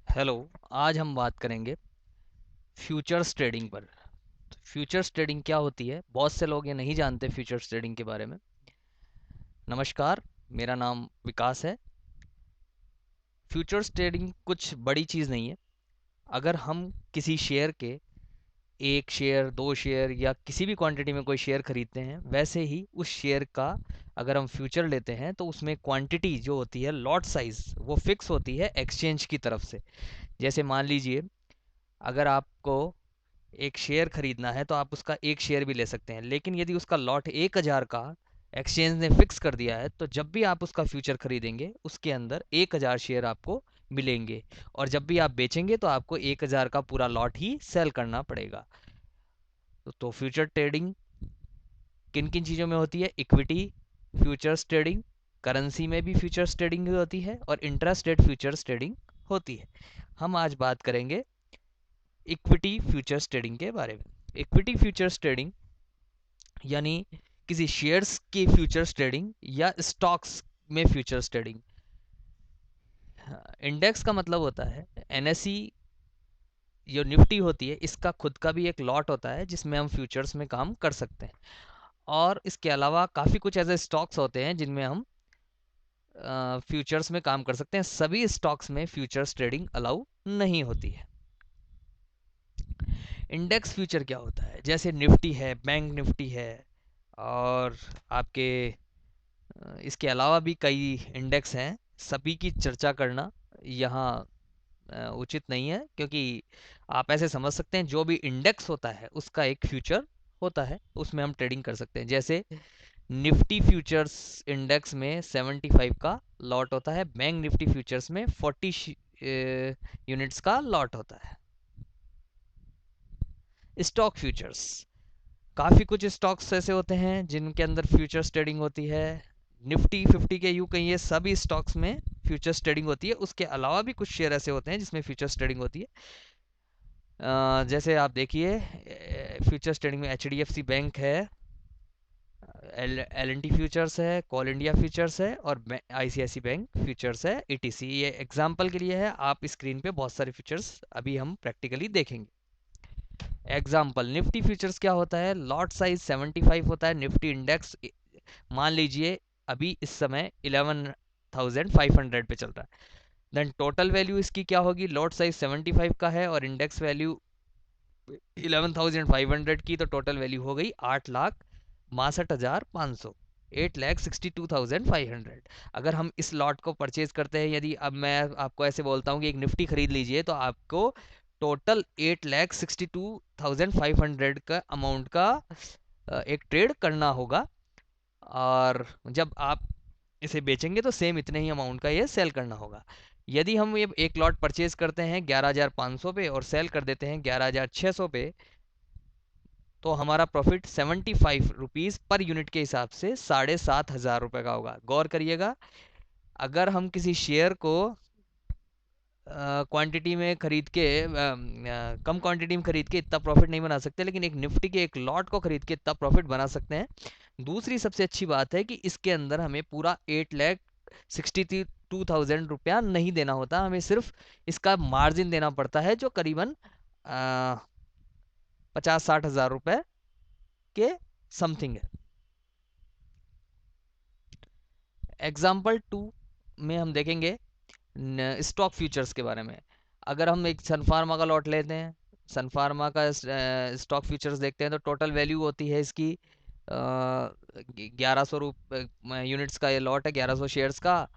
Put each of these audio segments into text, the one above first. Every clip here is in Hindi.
हेलो। आज हम बात करेंगे फ्यूचर्स ट्रेडिंग पर। फ्यूचर्स ट्रेडिंग क्या होती है? बहुत से लोग ये नहीं जानते फ्यूचर्स ट्रेडिंग के बारे में। नमस्कार, मेरा नाम विकास है। फ्यूचर्स ट्रेडिंग कुछ बड़ी चीज़ नहीं है। अगर हम किसी शेयर के एक शेयर, दो शेयर या किसी भी क्वांटिटी में कोई शेयर खरीदते हैं, वैसे ही उस शेयर का अगर हम फ्यूचर लेते हैं तो उसमें क्वांटिटी जो होती है, लॉट साइज, वो फिक्स होती है एक्सचेंज की तरफ से। जैसे मान लीजिए, अगर आपको एक शेयर खरीदना है तो आप उसका एक शेयर भी ले सकते हैं, लेकिन यदि उसका लॉट 1000 का एक्सचेंज ने फिक्स कर दिया है तो जब भी आप उसका फ्यूचर खरीदेंगे उसके अंदर 1000 शेयर आपको मिलेंगे, और जब भी आप बेचेंगे तो आपको 1000 का पूरा लॉट ही सेल करना पड़ेगा। तो फ्यूचर ट्रेडिंग किन किन चीज़ों में होती है? इक्विटी फ्यूचर्स ट्रेडिंग, करेंसी में भी फ्यूचर्स ट्रेडिंग होती है, और इंट्रास्ट रेट फ्यूचर्स ट्रेडिंग होती है। हम आज बात करेंगे इक्विटी फ्यूचर्स ट्रेडिंग के बारे में। इक्विटी फ्यूचर्स ट्रेडिंग यानी किसी शेयर्स की फ्यूचर्स ट्रेडिंग या स्टॉक्स में फ्यूचर्स ट्रेडिंग। इंडेक्स का मतलब होता है एनएसई। जो निफ्टी होती है, इसका खुद का भी एक लॉट होता है जिसमें हम फ्यूचर्स में काम कर सकते हैं, और इसके अलावा काफ़ी कुछ ऐसे स्टॉक्स होते हैं जिनमें हम फ्यूचर्स में काम कर सकते हैं। सभी स्टॉक्स में फ्यूचर्स ट्रेडिंग अलाउ नहीं होती है। इंडेक्स फ्यूचर क्या होता है? जैसे निफ्टी है, बैंक निफ्टी है, और आपके इसके अलावा भी कई इंडेक्स हैं। सभी की चर्चा करना यहाँ उचित नहीं है, क्योंकि आप ऐसे समझ सकते हैं जो भी इंडेक्स होता है उसका एक फ्यूचर होता है, उसमें हम ट्रेडिंग कर सकते हैं। जैसे निफ्टी फ्यूचर्स इंडेक्स में 75 का लॉट होता है, बैंक निफ्टी फ्यूचर्स में 40 यूनिट्स का लॉट होता है। स्टॉक फ्यूचर्स, काफ़ी कुछ स्टॉक्स ऐसे होते हैं जिनके अंदर फ्यूचर्स ट्रेडिंग होती है। निफ्टी 50 के यूँ कहिए, सभी स्टॉक्स में फ्यूचर्स ट्रेडिंग होती है। उसके अलावा भी कुछ शेयर ऐसे होते हैं जिसमें फ्यूचर्स ट्रेडिंग होती है। जैसे आप देखिए, फ्यूचर्स ट्रेडिंग में H D F C bank है, एल एन टी फ्यूचर्स है, कॉल इंडिया फ्यूचर्स है, और आई सी आई सी बैंक फ्यूचर्स है, ई टी सी। ये एग्जाम्पल के लिए है, आप स्क्रीन पे बहुत सारे फ्यूचर्स अभी हम प्रैक्टिकली देखेंगे। एग्जाम्पल, निफ्टी फ्यूचर्स क्या होता है? लॉट साइज 75 होता है। निफ्टी इंडेक्स मान लीजिए अभी इस समय 11,500 पे चल रहा है। देन टोटल वैल्यू इसकी क्या होगी? लॉट साइज 75 का है और इंडेक्स वैल्यू 11,500 की, तो टोटल वैल्यू हो गई 8,62,500, 8,62,500। अगर हम इस लॉट को परचेज करते हैं, यदि अब मैं आपको ऐसे बोलता हूँ कि एक निफ्टी खरीद लीजिए, तो आपको टोटल 8,62,500 का अमाउंट का एक ट्रेड करना होगा, और जब आप इसे बेचेंगे तो सेम इतने ही अमाउंट का ये सेल करना होगा। यदि हम ये एक लॉट परचेज करते हैं 11,500 पे और सेल कर देते हैं 11,600 पे, तो हमारा प्रॉफिट 75 रुपीज़ पर यूनिट के हिसाब से 7,500 रुपये का होगा। गौर करिएगा, अगर हम किसी शेयर को क्वांटिटी में खरीद के कम क्वांटिटी में खरीद के इतना प्रॉफिट नहीं बना सकते, लेकिन एक निफ्टी के एक लॉट को खरीद के इतना प्रॉफिट बना सकते हैं। दूसरी सबसे अच्छी बात है कि इसके अंदर हमें पूरा 8,62,000 नहीं देना होता, हमें सिर्फ इसका मार्जिन देना पड़ता है, जो करीबन 50-60 हज़ार रुपये के समथिंग है। एग्जाम्पल टू में हम देखेंगे स्टॉक फ्यूचर्स के बारे में। अगर हम एक सन फार्मा का लॉट लेते हैं, सन फार्मा का स्टॉक फ्यूचर्स देखते हैं, तो टोटल वैल्यू होती है इसकी 1100 यूनिट्स का ये लॉट है, 1100 शेयर्स का।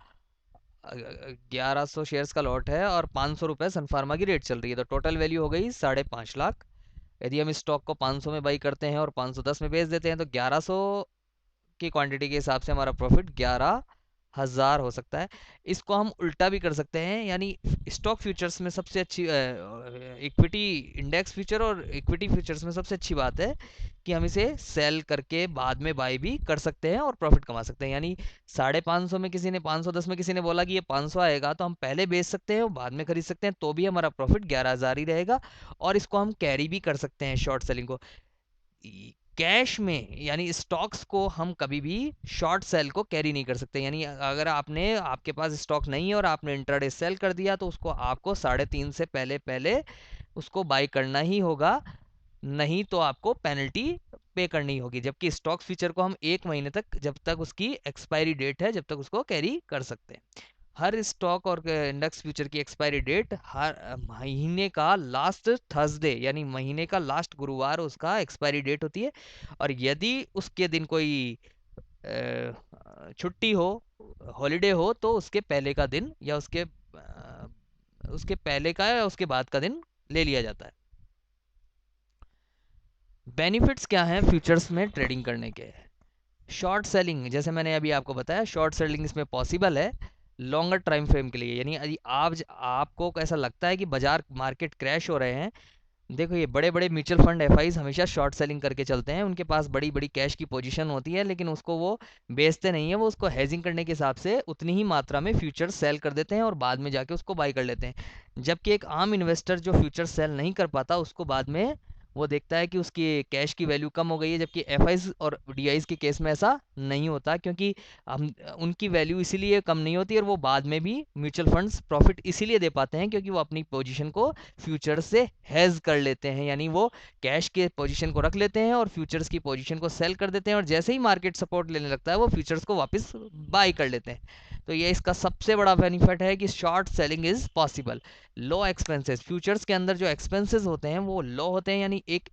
1100 शेयर्स का लॉट है और 500 रुपये सन फार्मा की रेट चल रही है, तो टोटल वैल्यू हो गई 5.5 लाख। यदि हम इस स्टॉक को 500 में बाई करते हैं और 510 में बेच देते हैं, तो 1100 की क्वांटिटी के हिसाब से हमारा प्रॉफिट 11,000 हो सकता है। इसको हम उल्टा भी कर सकते हैं, यानी स्टॉक फ्यूचर्स में सबसे अच्छी इक्विटी इंडेक्स फ्यूचर और इक्विटी फ्यूचर्स में सबसे अच्छी बात है कि हम इसे सेल करके बाद में बाई भी कर सकते हैं और प्रॉफिट कमा सकते हैं। यानी 550 में किसी ने, 510 में किसी ने बोला कि ये 500 आएगा, तो हम पहले बेच सकते हैं और बाद में खरीद सकते हैं, तो भी हमारा प्रॉफिट 11,000 ही रहेगा। और इसको हम कैरी भी कर सकते हैं, शॉर्ट सेलिंग को। कैश में यानी स्टॉक्स को हम कभी भी शॉर्ट सेल को कैरी नहीं कर सकते। यानी अगर आपके पास स्टॉक नहीं है और आपने इंट्राडे सेल कर दिया तो उसको आपको 3:30 से पहले पहले उसको बाई करना ही होगा, नहीं तो आपको पेनल्टी पे करनी होगी। जबकि स्टॉक फ्यूचर को हम 1 महीने तक, जब तक उसकी एक्सपायरी डेट है, जब तक उसको कैरी कर सकते हैं। हर स्टॉक और इंडेक्स फ्यूचर की एक्सपायरी डेट हर महीने का लास्ट थर्सडे यानी महीने का लास्ट गुरुवार उसका एक्सपायरी डेट होती है। और यदि उसके दिन कोई छुट्टी हो, हॉलीडे हो, तो उसके पहले का दिन या उसके पहले का या उसके बाद का दिन ले लिया जाता है। बेनिफिट्स क्या हैं फ्यूचर्स में ट्रेडिंग करने के? शॉर्ट सेलिंग, जैसे मैंने अभी आपको बताया, शॉर्ट सेलिंग इसमें पॉसिबल है लॉन्गर टाइम फ्रेम के लिए। यानी यदि आपको ऐसा लगता है कि बाजार मार्केट क्रैश हो रहे हैं, देखो ये बड़े बड़े म्यूचुअल फंड एफआईज हमेशा शॉर्ट सेलिंग करके चलते हैं। उनके पास बड़ी बड़ी कैश की पोजीशन होती है, लेकिन उसको वो बेचते नहीं है, वो उसको हेजिंग करने के हिसाब से उतनी ही मात्रा में फ्यूचर सेल कर देते हैं और बाद में जाके उसको बाई कर लेते हैं। जबकि एक आम इन्वेस्टर जो फ्यूचर सेल नहीं कर पाता, उसको बाद में वो देखता है कि उसकी कैश की वैल्यू कम हो गई है। जबकि एफआईज और डीआईज के केस में ऐसा नहीं होता, क्योंकि हम उनकी वैल्यू इसीलिए कम नहीं होती और वो बाद में भी म्यूचुअल फंड्स प्रॉफिट इसीलिए दे पाते हैं क्योंकि वो अपनी पोजीशन को फ्यूचर से हेज कर लेते हैं। यानी वो कैश के पोजीशन को रख लेते हैं और फ्यूचर्स की पोजीशन को सेल कर देते हैं, और जैसे ही मार्केट सपोर्ट लेने लगता है वो फ्यूचर्स को वापस बाई कर लेते हैं। तो ये इसका सबसे बड़ा बेनिफिट है कि short selling is possible. Low expenses, futures के अंदर जो एक्सपेंसेस होते हैं वो लो होते हैं। यानी एक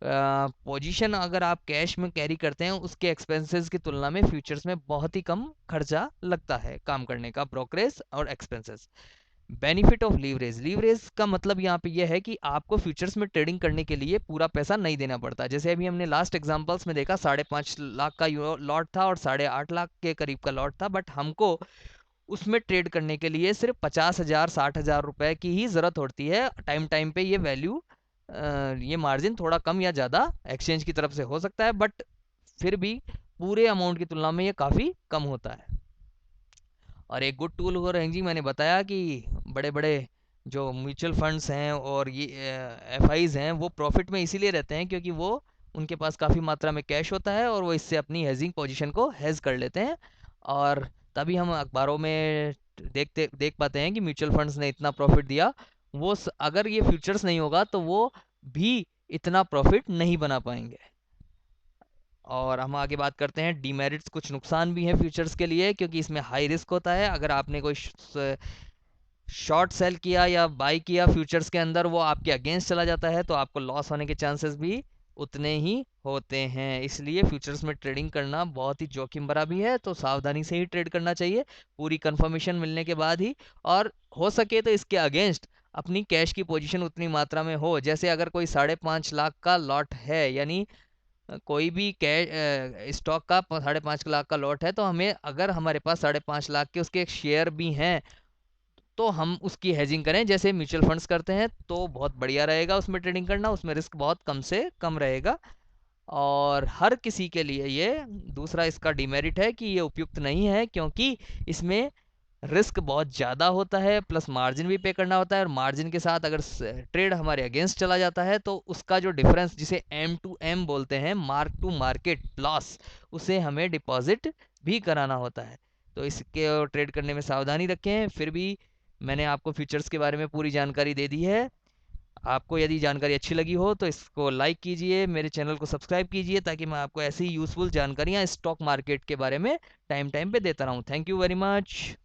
पोजीशन अगर आप कैश में कैरी करते हैं, उसके एक्सपेंसेस की तुलना में फ्यूचर्स में बहुत ही कम खर्चा लगता है काम करने का, ब्रोकरेज और expenses. Benefit of leverage, leverage का मतलब यहाँ पे यह है कि आपको फ्यूचर्स में ट्रेडिंग करने के लिए पूरा पैसा नहीं देना पड़ता। जैसे अभी हमने लास्ट एग्जांपल्स में देखा, 5.5 लाख का लॉट था और 8.5 लाख के करीब का लॉट था, बट हमको उसमें ट्रेड करने के लिए सिर्फ 50,000 60,000 रुपए की ही जरूरत होती है। टाइम टाइम पे ये वैल्यू, ये मार्जिन थोड़ा कम या ज़्यादा एक्सचेंज की तरफ से हो सकता है, बट फिर भी पूरे अमाउंट की तुलना में ये काफ़ी कम होता है। और एक गुड टूल हो रहेंगी, मैंने बताया कि बड़े बड़े जो म्यूचुअल फंड्स हैं और ये एफआईज हैं वो प्रॉफिट में इसीलिए रहते हैं क्योंकि वो उनके पास काफ़ी मात्रा में कैश होता है और वो इससे अपनी हेजिंग पोजीशन को हेज कर लेते हैं। और तभी हम अखबारों में देख पाते हैं कि म्यूचुअल फंड्स ने इतना प्रॉफिट दिया। अगर ये फ्यूचर्स नहीं होगा तो वो भी इतना प्रॉफिट नहीं बना पाएंगे। और हम आगे बात करते हैं डीमेरिट्स, कुछ नुकसान भी हैं फ्यूचर्स के लिए क्योंकि इसमें हाई रिस्क होता है। अगर आपने कोई शॉर्ट सेल किया या बाई किया फ्यूचर्स के अंदर, वो आपके अगेंस्ट चला जाता है तो आपको लॉस होने के चांसेस भी उतने ही होते हैं। इसलिए फ्यूचर्स में ट्रेडिंग करना बहुत ही जोखिम भरा भी है, तो सावधानी से ही ट्रेड करना चाहिए पूरी कंफर्मेशन मिलने के बाद ही। और हो सके तो इसके अगेंस्ट अपनी कैश की पोजीशन उतनी मात्रा में हो, जैसे अगर कोई 5.5 लाख का लॉट है, यानी कोई भी कैश स्टॉक का 5.5 लाख का लॉट है, तो हमें अगर हमारे पास 5.5 लाख के उसके शेयर भी हैं तो हम उसकी हेजिंग करें जैसे म्यूचुअल फंड्स करते हैं, तो बहुत बढ़िया रहेगा उसमें ट्रेडिंग करना। उसमें रिस्क बहुत कम से कम रहेगा। और हर किसी के लिए ये दूसरा इसका डिमेरिट है कि ये उपयुक्त नहीं है क्योंकि इसमें रिस्क बहुत ज़्यादा होता है, प्लस मार्जिन भी पे करना होता है। और मार्जिन के साथ अगर ट्रेड हमारे अगेंस्ट चला जाता है तो उसका जो डिफरेंस, जिसे एम टू एम बोलते हैं, मार्क टू मार्केट लॉस, उसे हमें डिपॉजिट भी कराना होता है। तो इसके ट्रेड करने में सावधानी रखें। फिर भी मैंने आपको फ्यूचर्स के बारे में पूरी जानकारी दे दी है। आपको यदि जानकारी अच्छी लगी हो तो इसको लाइक कीजिए, मेरे चैनल को सब्सक्राइब कीजिए, ताकि मैं आपको ऐसी यूज़फुल जानकारियाँ स्टॉक मार्केट के बारे में टाइम टाइम पे देता रहूँ। Thank you very much.